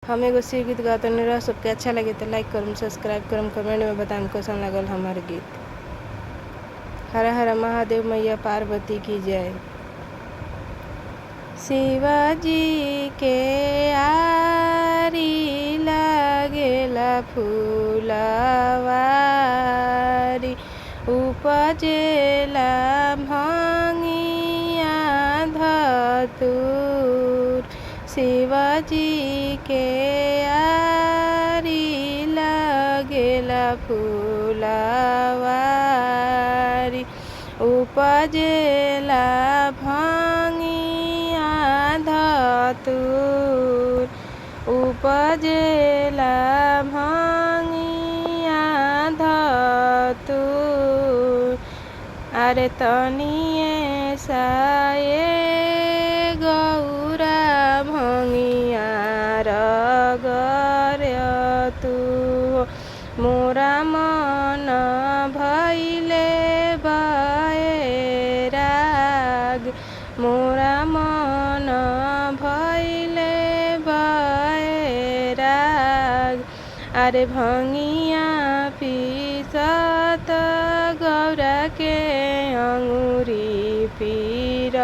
हम एगो शिव गीत गावत रह सबके अच्छा लगे तो लाइक करम, सब्सक्राइब करम, कमेंट में बताएम कैसन लगल हमार गीत। हर हर महादेव, मैया पार्वती की जय। शिवाजी के आरी लागेला फूलवारी, उपजेला भंगिया धतूर। शिवाजी के आरी लागेला फूलवारी, उपजेला भंगिया धतूर, उपजेला भंगिया धतूर। अरे तनिए साए गौरा भंगिया रगरे तू, मोरा मन भैले बैराग, मोरा मन भैले बैराग। अरे भंगिया पीसत गौरा के अंगूरी पीरइले,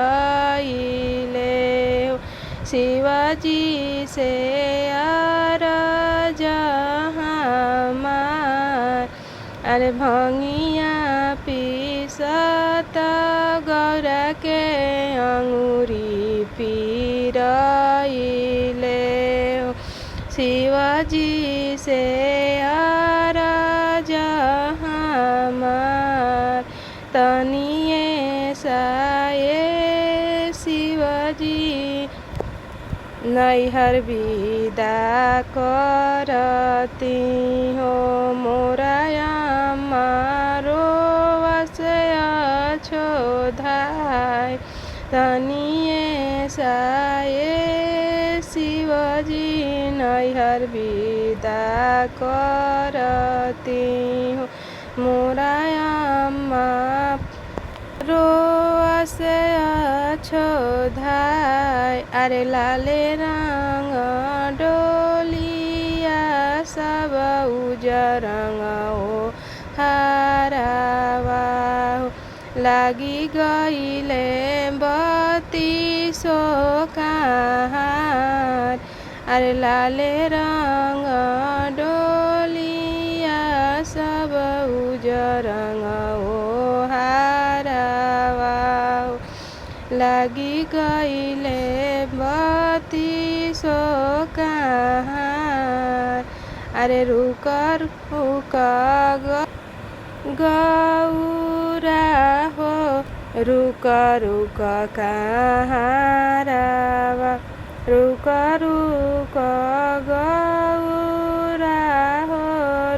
शिवाजी से अरज हमार। अरे भंगिया पीसत गौरा के अंगूरी पीरइले, शिवाजी से अरज हमार। तनिए साए शिवाजी नैहर विदा करती हो, मोरा मारो वसया छोधाय। तनिए साए शिवाजी नैहर विदा करती हो, मोरा रोसे छोधाय। अरे लाले रंग डोलिया सब उजर रंग ओ हारावा, लागी गईले बत्ती सो कहार। अरे लाले रंग डोलिया सब उजर रंग ओ हारावा, लागी गईले बत्ती सो कहार। अरे रुक रुक गौरा हो, रुक रुक कहारावा, रुक रुक गौरा हो,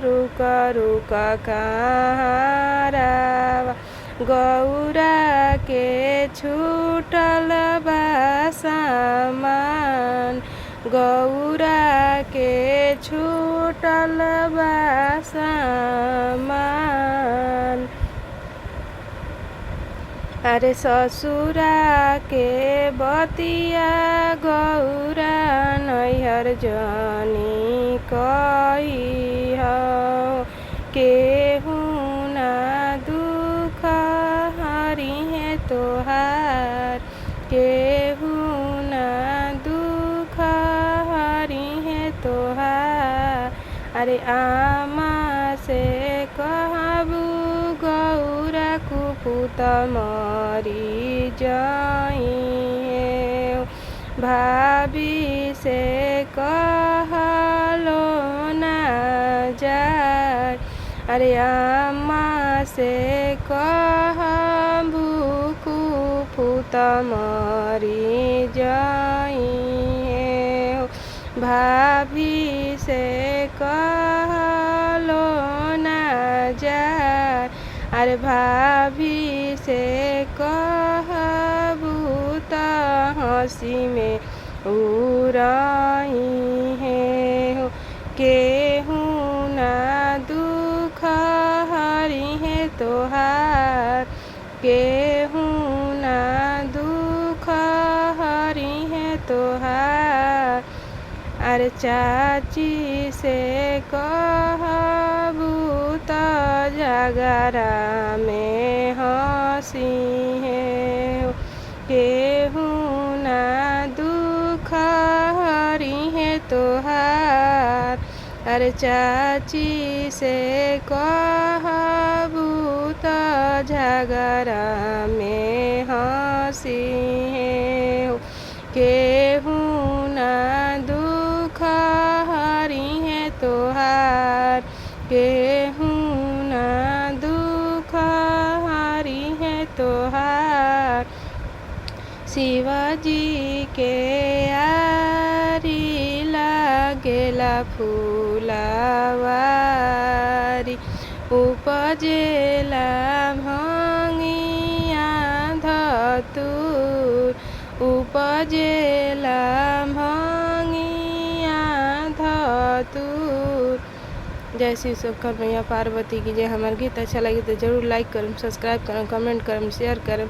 रुक रुक कहारावा। गौरा के छूटल बा सामान, गौरा के छूटल बा सामान। अरे ससुरा के बतिया गौरा नैहर जानी कही हो, केहू ना दुख हरि है तोहार, केहू ना दुख हरि है तोहार। अरे आमा से कहबू गौरा कुपुत मरी जाइए, भाभी से कहलो ना जाए। अरे आमा से कहबू कुपुत मरी जाइए, भाभी से कहलो ना जाए। अरे भाभी से कहबू त हंसी में उड़ाई है, केहू ना दुख हरि है तोहार, केहू ना दुख हरि है तोहार। अरे अरे चाची से कहबू त झगड़ा में हंसी है, केहू ना दुख हरी है तोहार। अरे चाची से कहबू त झगड़ा में हंसी है, केहू ना दुख हरी है तोहार, केहू ना दुख हरी है तोहार। शिवाजी के आरी लागेला फूलवारी, उपजेला भंगिया धतूर, उपजेला भंगिया धतूर। जय श्री शंकर मैया पार्वती की जय। हमार गीत अच्छा लगे तो जरूर लाइक करम, सब्सक्राइब करम, कमेंट करम, शेयर करम।